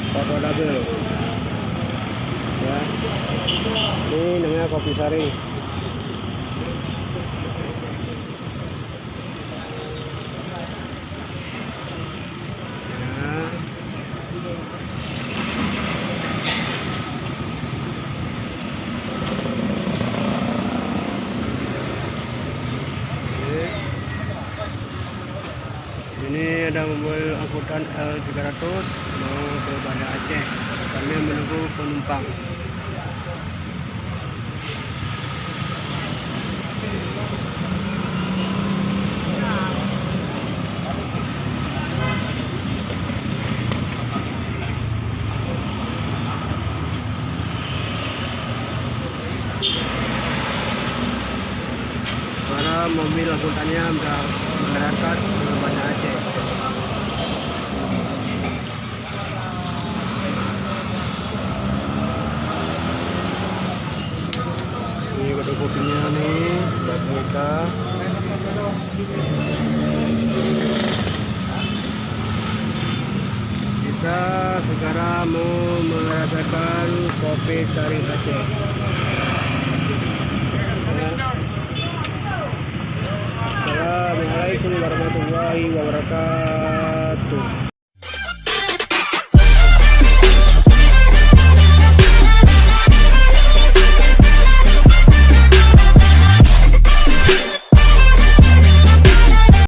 Foto double ya. Ini namanya kopi sari. Nah, ini ada mobil angkutan L300 mau ke Banda Aceh, kami menunggu penumpang. Sekarang mobil angkutannya sudah berangkat ke Banda Aceh. Ini kedai kopinya nih buat kita. Kita sekarang mau merasakan kopi sari Aceh. Ya. Assalamualaikum warahmatullahi wabarakatuh.